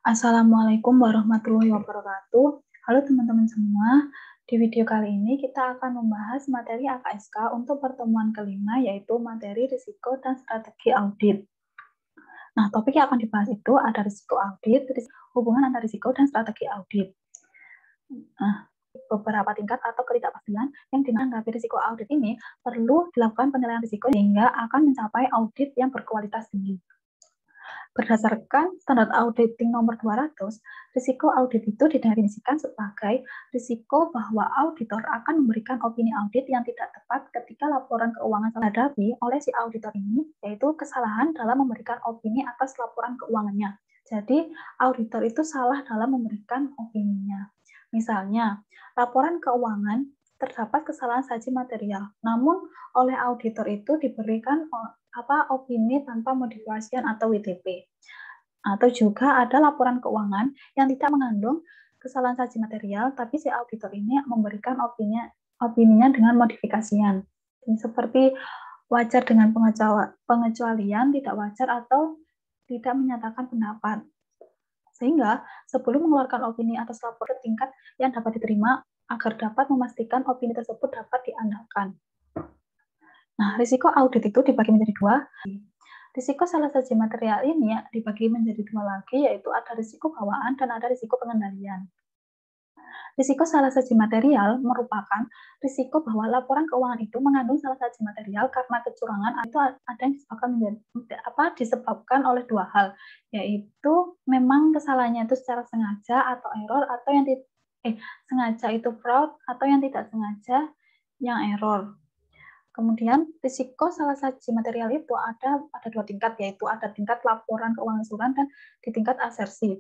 Assalamualaikum warahmatullahi wabarakatuh. Halo teman-teman semua, di video kali ini kita akan membahas materi AKSK untuk pertemuan kelima, yaitu materi risiko dan strategi audit. Nah, topik yang akan dibahas itu ada risiko audit, hubungan antara risiko dan strategi audit. Nah, beberapa tingkat atau ketidakpastian yang menanggapi risiko audit ini perlu dilakukan penilaian risiko sehingga akan mencapai audit yang berkualitas tinggi. Berdasarkan standar auditing nomor 200, risiko audit itu didefinisikan sebagai risiko bahwa auditor akan memberikan opini audit yang tidak tepat ketika laporan keuangan dihadapi oleh si auditor ini, yaitu kesalahan dalam memberikan opini atas laporan keuangannya. Jadi, auditor itu salah dalam memberikan opininya. Misalnya, laporan keuangan terdapat kesalahan saji material, namun oleh auditor itu diberikan opini tanpa modifikasi atau WTP. Atau juga ada laporan keuangan yang tidak mengandung kesalahan saji material, tapi si auditor ini memberikan opininya dengan modifikasian. Seperti wajar dengan pengecualian, tidak wajar, atau tidak menyatakan pendapat. Sehingga sebelum mengeluarkan opini atas laporan ke tingkat yang dapat diterima, agar dapat memastikan opini tersebut dapat diandalkan. Nah, risiko audit itu dibagi menjadi dua. Risiko salah saji material ini dibagi menjadi dua lagi, yaitu ada risiko bawaan dan ada risiko pengendalian. Risiko salah saji material merupakan risiko bahwa laporan keuangan itu mengandung salah saji material karena kecurangan atau ada yang disebabkan oleh dua hal, yaitu memang kesalahannya itu secara sengaja atau error, atau yang sengaja itu fraud, atau yang tidak sengaja yang error. Kemudian risiko salah saji material itu ada dua tingkat, yaitu ada tingkat laporan keuangan keseluruhan dan di tingkat asersi.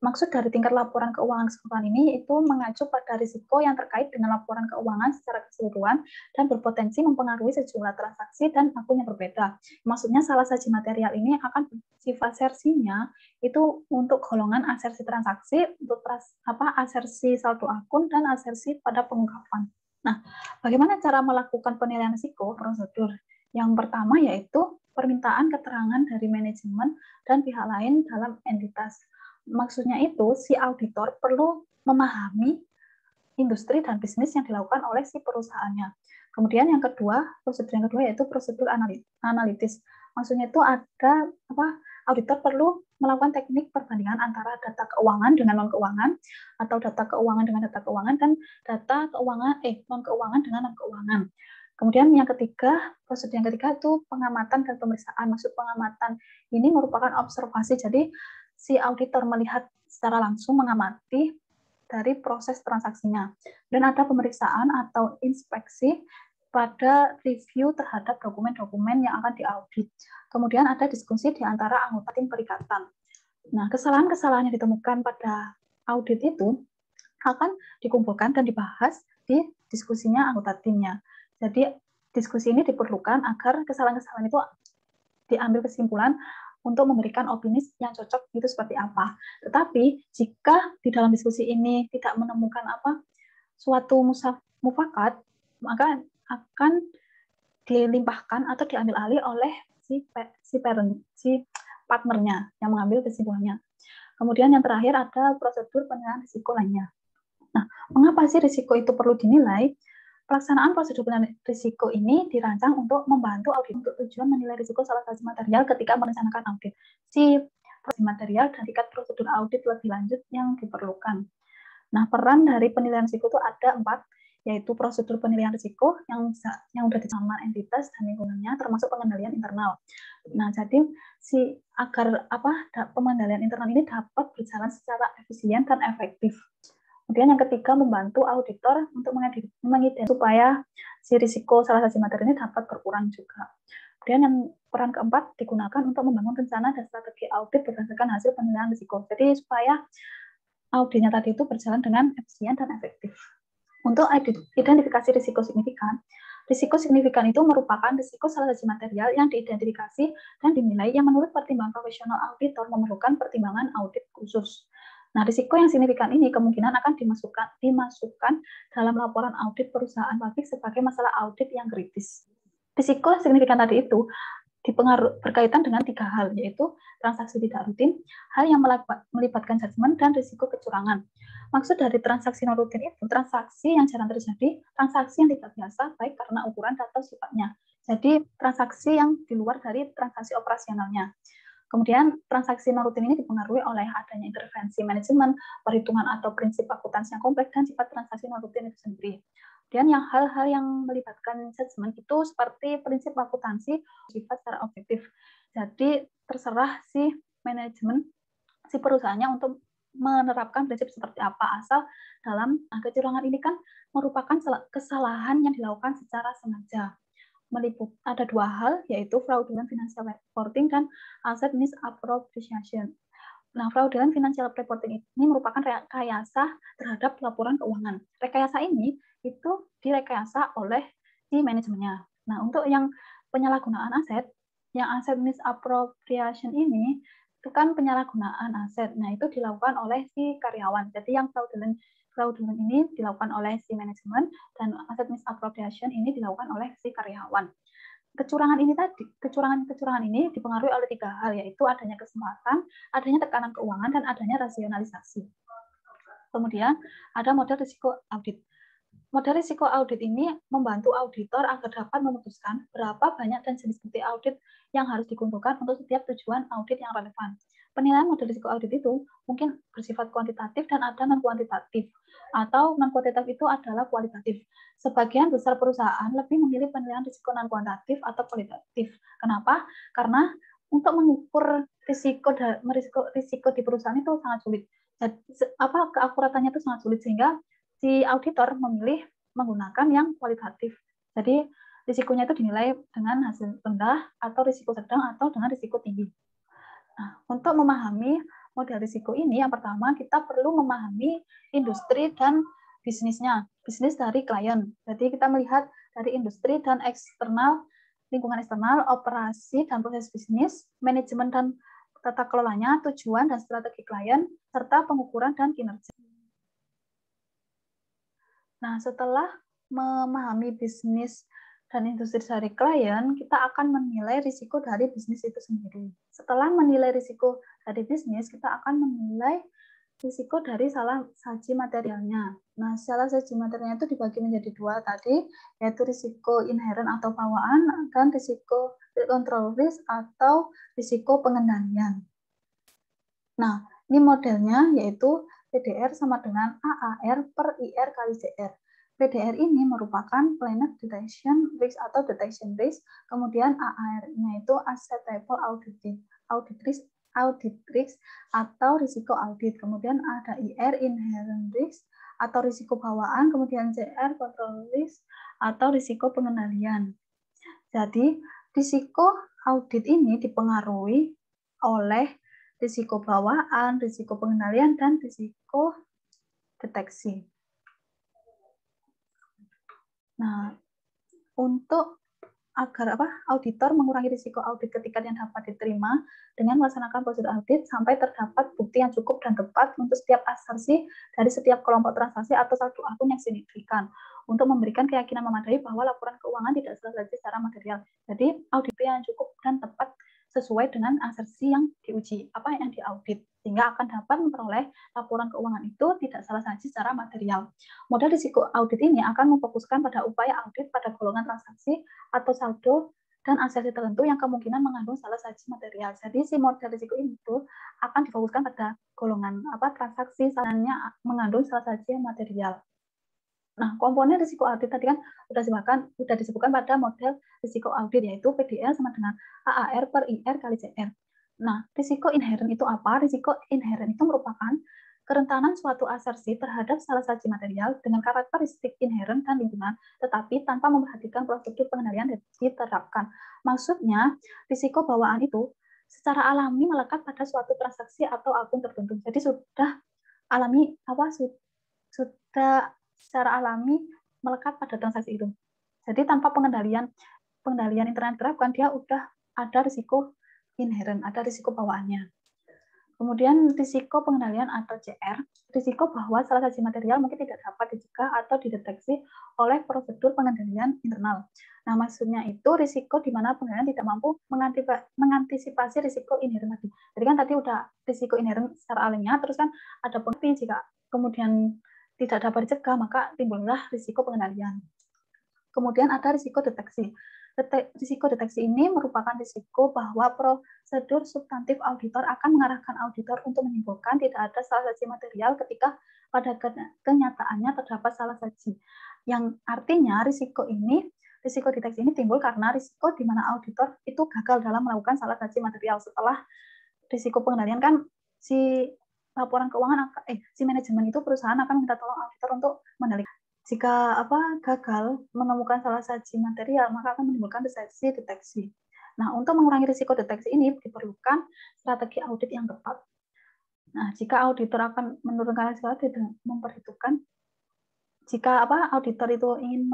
Maksud dari tingkat laporan keuangan keseluruhan ini itu mengacu pada risiko yang terkait dengan laporan keuangan secara keseluruhan dan berpotensi mempengaruhi sejumlah transaksi dan akun yang berbeda. Maksudnya salah saji material ini akan sifat asersinya itu untuk golongan asersi transaksi, untuk asersi saldo akun, dan asersi pada pengungkapan. Nah, bagaimana cara melakukan penilaian risiko? Prosedur yang pertama yaitu permintaan keterangan dari manajemen dan pihak lain dalam entitas. Maksudnya itu, si auditor perlu memahami industri dan bisnis yang dilakukan oleh si perusahaannya. Kemudian yang kedua, prosedur yang kedua yaitu prosedur analitis. Maksudnya itu ada auditor perlu melakukan teknik perbandingan antara data keuangan dengan non keuangan, atau data keuangan dengan data keuangan, dan data keuangan non keuangan dengan non keuangan. Kemudian yang ketiga, prosedur yang ketiga itu pengamatan dan pemeriksaan. Maksud pengamatan ini merupakan observasi. Jadi si auditor melihat secara langsung, mengamati dari proses transaksinya. Dan ada pemeriksaan atau inspeksi pada review terhadap dokumen-dokumen yang akan diaudit. Kemudian ada diskusi di antara anggota tim perikatan. Nah, kesalahan-kesalahan yang ditemukan pada audit itu akan dikumpulkan dan dibahas di diskusinya anggota timnya. Jadi, diskusi ini diperlukan agar kesalahan-kesalahan itu diambil kesimpulan untuk memberikan opini yang cocok itu seperti apa. Tetapi jika di dalam diskusi ini tidak menemukan suatu mufakat, maka akan dilimpahkan atau diambil alih oleh si partnernya yang mengambil kesimpulannya. Kemudian yang terakhir ada prosedur penilaian risiko lainnya. Nah, mengapa sih risiko itu perlu dinilai? Pelaksanaan prosedur penilaian risiko ini dirancang untuk membantu audit untuk tujuan menilai risiko salah satu material ketika merencanakan audit. Si prosedur material dan tingkat prosedur audit lebih lanjut yang diperlukan. Nah, peran dari penilaian risiko itu ada 4, yaitu prosedur penilaian risiko yang sudah disampaikan entitas dan lingkungannya, termasuk pengendalian internal. Nah, jadi agar pengendalian internal ini dapat berjalan secara efisien dan efektif. Kemudian yang ketiga, membantu auditor untuk mengidentifikasi supaya si risiko salah satu materi ini dapat berkurang juga. Kemudian yang peran keempat digunakan untuk membangun rencana dan strategi audit berdasarkan hasil penilaian risiko. Jadi supaya auditnya tadi itu berjalan dengan efisien dan efektif. Untuk identifikasi risiko signifikan itu merupakan risiko salah satu material yang diidentifikasi dan dinilai yang menurut pertimbangan profesional auditor memerlukan pertimbangan audit khusus. Nah, risiko yang signifikan ini kemungkinan akan dimasukkan dalam laporan audit perusahaan pabrik sebagai masalah audit yang kritis. Risiko signifikan tadi itu berkaitan dengan 3 hal, yaitu transaksi tidak rutin, hal yang melibatkan judgement, dan risiko kecurangan. Maksud dari transaksi non rutin itu transaksi yang jarang terjadi, transaksi yang tidak biasa, baik karena ukuran atau sifatnya. Jadi transaksi yang di luar dari transaksi operasionalnya. Kemudian transaksi non rutin ini dipengaruhi oleh adanya intervensi manajemen, perhitungan atau prinsip akuntansi yang kompleks, dan sifat transaksi non rutin itu sendiri. Dan yang hal-hal yang melibatkan judgement itu seperti prinsip akuntansi sifat secara objektif. Jadi terserah si manajemen, si perusahaannya untuk menerapkan prinsip seperti apa, asal dalam kecurangan ini kan merupakan kesalahan yang dilakukan secara sengaja. Ada 2 hal, yaitu fraudulent financial reporting dan asset misappropriation. Nah, fraudulent financial reporting ini merupakan rekayasa terhadap laporan keuangan. Rekayasa ini itu direkayasa oleh si manajemennya. Nah, untuk yang penyalahgunaan aset, yang aset misappropriation ini itu kan penyalahgunaan aset. Nah, itu dilakukan oleh si karyawan. Jadi yang fraudulent ini dilakukan oleh si manajemen, dan aset misappropriation ini dilakukan oleh si karyawan. Kecurangan ini dipengaruhi oleh 3 hal, yaitu adanya kesempatan, adanya tekanan keuangan, dan adanya rasionalisasi. Kemudian ada model risiko audit. Model risiko audit ini membantu auditor agar dapat memutuskan berapa banyak dan jenis bukti audit yang harus dikumpulkan untuk setiap tujuan audit yang relevan. Penilaian model risiko audit itu mungkin bersifat kuantitatif dan ada non-kuantitatif, atau non-kuantitatif itu adalah kualitatif. Sebagian besar perusahaan lebih memilih penilaian risiko non-kuantitatif atau kualitatif. Kenapa? Karena untuk mengukur risiko di perusahaan itu sangat sulit. Jadi, keakuratannya itu sangat sulit, sehingga si auditor memilih menggunakan yang kualitatif. Jadi risikonya itu dinilai dengan hasil rendah, atau risiko sedang, atau dengan risiko tinggi. Nah, untuk memahami model risiko ini, yang pertama kita perlu memahami industri dan bisnisnya, bisnis dari klien. Jadi kita melihat dari industri dan eksternal, lingkungan eksternal, operasi dan proses bisnis, manajemen dan tata kelolanya, tujuan dan strategi klien, serta pengukuran dan kinerja. Nah, setelah memahami bisnis dan industri dari klien, kita akan menilai risiko dari bisnis itu sendiri. Setelah menilai risiko dari bisnis, kita akan menilai risiko dari salah saji materialnya. Nah, salah saji materialnya itu dibagi menjadi 2 tadi, yaitu risiko inherent atau bawaan, dan risiko control risk atau risiko pengendalian. Nah, ini modelnya yaitu PDR sama dengan AAR per IR kali CR. PDR ini merupakan Planned Detection Risk atau Detection Risk, kemudian AAR-nya itu Acceptable Audit Risk atau risiko audit, kemudian ada IR Inherent Risk atau risiko bawaan, kemudian CR Control Risk atau risiko pengendalian. Jadi, risiko audit ini dipengaruhi oleh risiko bawaan, risiko pengendalian, dan risiko deteksi. Nah, untuk agar auditor mengurangi risiko audit ketika yang dapat diterima dengan melaksanakan prosedur audit sampai terdapat bukti yang cukup dan tepat untuk setiap asersi dari setiap kelompok transaksi atau saldo akun yang signifikan, untuk memberikan keyakinan memadai bahwa laporan keuangan tidak salah saji secara material. Jadi audit yang cukup dan tepat sesuai dengan asersi yang diuji, apa yang diaudit, sehingga akan dapat memperoleh laporan keuangan itu tidak salah saji secara material. Model risiko audit ini akan memfokuskan pada upaya audit pada golongan transaksi atau saldo dan asersi tertentu yang kemungkinan mengandung salah saji material. Jadi si model risiko ini itu akan difokuskan pada golongan transaksi salahnya mengandung salah saji material. Nah, komponen risiko audit tadi kan sudah disebutkan pada model risiko audit, yaitu PDL sama dengan AAR per IR kali CR. Nah, risiko inherent itu apa? Risiko inherent itu merupakan kerentanan suatu asersi terhadap salah saji material dengan karakteristik inherent dan lingkungan, tetapi tanpa memperhatikan prosedur pengendalian yang diterapkan. Maksudnya, risiko bawaan itu secara alami melekat pada suatu transaksi atau akun tertentu. Jadi sudah alami sudah secara alami melekat pada transaksi itu. Jadi tanpa pengendalian internal diterapkan, dia udah ada risiko inherent, ada risiko bawaannya. Kemudian risiko pengendalian atau CR, risiko bahwa salah satu material mungkin tidak dapat dicegah atau dideteksi oleh prosedur pengendalian internal. Nah, maksudnya itu risiko di mana pengendalian tidak mampu mengantisipasi risiko inherent tadi. Jadi kan tadi udah risiko inherent secara alamiah, terus kan ada pengertian jika kemudian tidak dapat dicegah, maka timbullah risiko pengendalian. Kemudian ada risiko deteksi. Risiko deteksi ini merupakan risiko bahwa prosedur substantif auditor akan mengarahkan auditor untuk menyimpulkan tidak ada salah saji material ketika pada kenyataannya terdapat salah saji. Yang artinya risiko deteksi ini timbul karena risiko di mana auditor itu gagal dalam melakukan salah saji material. Setelah risiko pengendalian kan si laporan keuangan si manajemen itu perusahaan akan minta tolong auditor untuk meneliti. Jika gagal menemukan salah saji material, maka akan menimbulkan resesi deteksi. Nah, untuk mengurangi risiko deteksi ini diperlukan strategi audit yang tepat. Nah, jika auditor akan menurunkan risiko audit, memperhitungkan jika auditor itu ingin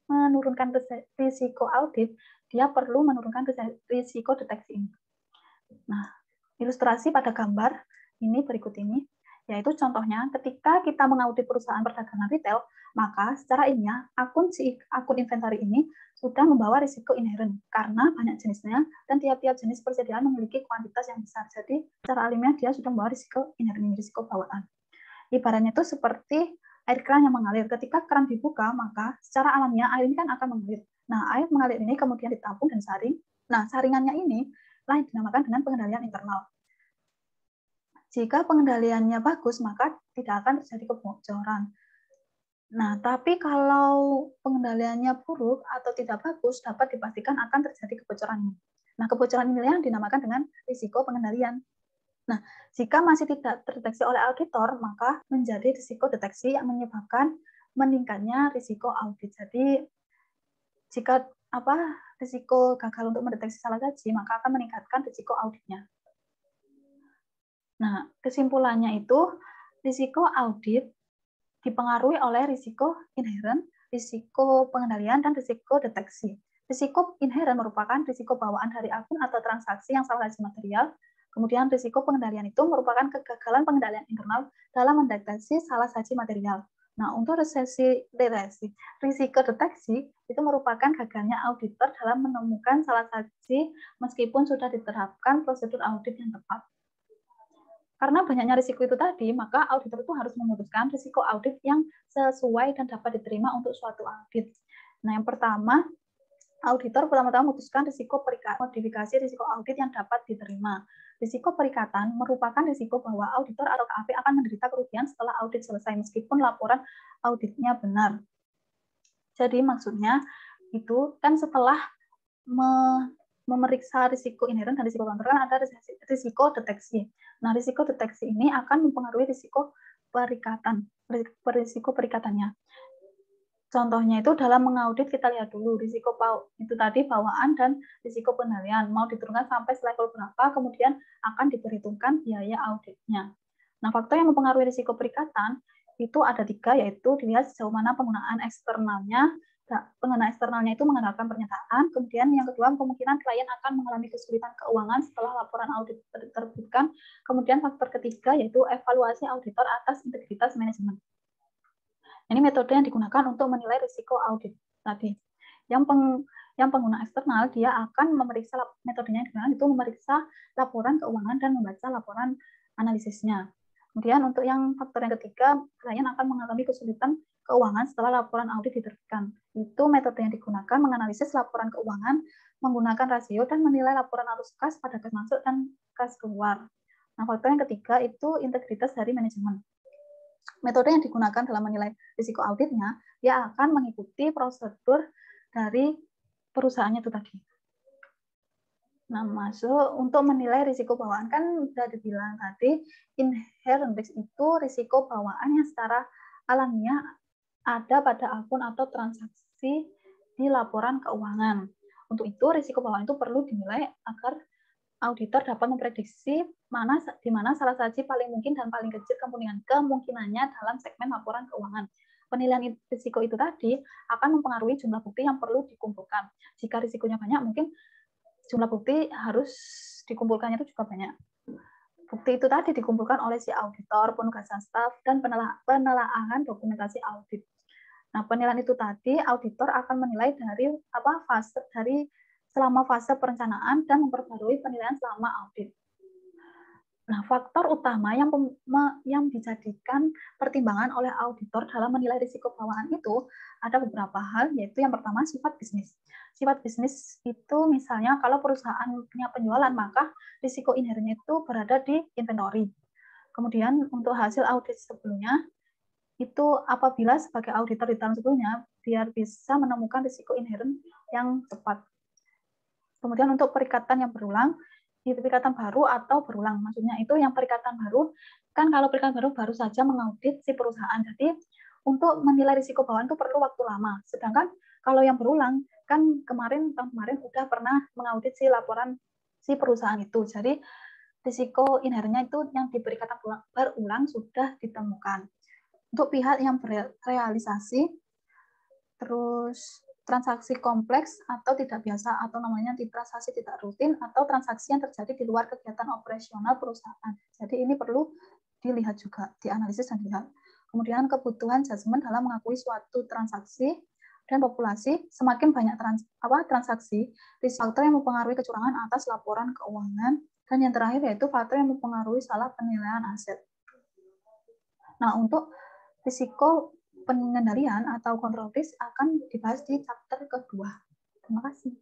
menurunkan risiko audit, dia perlu menurunkan risiko deteksi ini. Nah, ilustrasi pada gambar ini berikut ini, yaitu contohnya ketika kita mengaudit perusahaan perdagangan retail, maka secara ilmiah akun inventory ini sudah membawa risiko inherent karena banyak jenisnya dan tiap-tiap jenis persediaan memiliki kuantitas yang besar. Jadi secara alamiah dia sudah membawa risiko inherent, risiko bawaan. Ibaratnya itu seperti air keran yang mengalir. Ketika keran dibuka, maka secara alamiah air ini kan akan mengalir. Nah, air mengalir ini kemudian ditampung dan saring. Nah, saringannya ini lah yang dinamakan dengan pengendalian internal. Jika pengendaliannya bagus, maka tidak akan terjadi kebocoran. Nah, tapi kalau pengendaliannya buruk atau tidak bagus, dapat dipastikan akan terjadi kebocoran. Nah, kebocoran ini yang dinamakan dengan risiko pengendalian. Nah, jika masih tidak terdeteksi oleh auditor, maka menjadi risiko deteksi yang menyebabkan meningkatnya risiko audit. Jadi, jika risiko gagal untuk mendeteksi salah saji, maka akan meningkatkan risiko auditnya. Nah, kesimpulannya itu, risiko audit dipengaruhi oleh risiko inherent, risiko pengendalian, dan risiko deteksi. Risiko inherent merupakan risiko bawaan dari akun atau transaksi yang salah saji material. Kemudian risiko pengendalian itu merupakan kegagalan pengendalian internal dalam mendeteksi salah saji material. Nah, untuk risiko deteksi itu merupakan gagalnya auditor dalam menemukan salah saji meskipun sudah diterapkan prosedur audit yang tepat. Karena banyaknya risiko itu tadi, maka auditor itu harus memutuskan risiko audit yang sesuai dan dapat diterima untuk suatu audit. Nah, yang pertama, auditor pertama-tama memutuskan risiko modifikasi risiko audit yang dapat diterima. Risiko perikatan merupakan risiko bahwa auditor atau KAP akan menderita kerugian setelah audit selesai, meskipun laporan auditnya benar. Jadi maksudnya itu kan setelah memeriksa risiko inherent dan risiko kontrol, ada risiko deteksi. Nah, risiko deteksi ini akan mempengaruhi risiko perikatannya. Contohnya itu dalam mengaudit kita lihat dulu risiko itu tadi bawaan dan risiko pengendalian. Mau diturunkan sampai level berapa, kemudian akan diperhitungkan biaya auditnya. Nah, faktor yang mempengaruhi risiko perikatan itu ada 3, yaitu dilihat sejauh mana penggunaan eksternalnya. Pengguna eksternalnya itu mengandalkan pernyataan. Kemudian yang kedua, kemungkinan klien akan mengalami kesulitan keuangan setelah laporan audit diterbitkan. Kemudian faktor ketiga yaitu evaluasi auditor atas integritas manajemen. Ini metode yang digunakan untuk menilai risiko audit tadi. Yang pengguna eksternal dia akan memeriksa metodenya yang digunakan itu memeriksa laporan keuangan dan membaca laporan analisisnya. Kemudian untuk yang faktor yang ketiga, klien akan mengalami kesulitan keuangan setelah laporan audit diterbitkan. Itu metode yang digunakan menganalisis laporan keuangan, menggunakan rasio dan menilai laporan arus kas pada kas masuk dan kas keluar. Nah, faktor yang ketiga itu integritas dari manajemen. Metode yang digunakan dalam menilai risiko auditnya, dia akan mengikuti prosedur dari perusahaannya itu tadi. Nah, masuk untuk menilai risiko bawaan, kan sudah dibilang tadi, inherent risk itu risiko bawaan yang secara alamiah ada pada akun atau transaksi di laporan keuangan. Untuk itu, risiko bawaan itu perlu dinilai agar auditor dapat memprediksi di mana salah saji paling mungkin dan paling kecil kemungkinannya dalam segmen laporan keuangan. Penilaian risiko itu tadi akan mempengaruhi jumlah bukti yang perlu dikumpulkan. Jika risikonya banyak, mungkin jumlah bukti harus dikumpulkannya itu juga banyak. bukti itu tadi dikumpulkan oleh si auditor, penugasan staf, dan penelaahan dokumentasi audit. Nah, penilaian itu tadi auditor akan menilai dari selama fase perencanaan dan memperbarui penilaian selama audit. Nah, faktor utama yang dijadikan pertimbangan oleh auditor dalam menilai risiko bawaan itu ada beberapa hal, yaitu yang pertama sifat bisnis. Sifat bisnis itu misalnya kalau perusahaannya penjualan, maka risiko inherentnya itu berada di inventory. Kemudian untuk hasil audit sebelumnya, itu apabila sebagai auditor di tahun sebelumnya, biar bisa menemukan risiko inherent yang tepat. Kemudian untuk perikatan yang berulang, itu perikatan baru atau berulang. Maksudnya itu yang perikatan baru, kan kalau perikatan baru saja mengaudit si perusahaan. Jadi untuk menilai risiko bawaan itu perlu waktu lama. Sedangkan kalau yang berulang, kan tahun kemarin udah pernah mengaudit si laporan si perusahaan itu. Jadi risiko inherentnya itu yang di perikatan berulang sudah ditemukan. Untuk pihak yang berealisasi, terus transaksi kompleks atau tidak biasa atau namanya transaksi tidak rutin atau transaksi yang terjadi di luar kegiatan operasional perusahaan. Jadi ini perlu dilihat juga, dianalisis dan dilihat. Kemudian kebutuhan judgement dalam mengakui suatu transaksi dan populasi, semakin banyak transaksi, risiko faktor yang mempengaruhi kecurangan atas laporan keuangan, dan yang terakhir yaitu faktor yang mempengaruhi salah penilaian aset. Nah, untuk risiko pengendalian atau kontrol risk akan dibahas di chapter kedua. Terima kasih.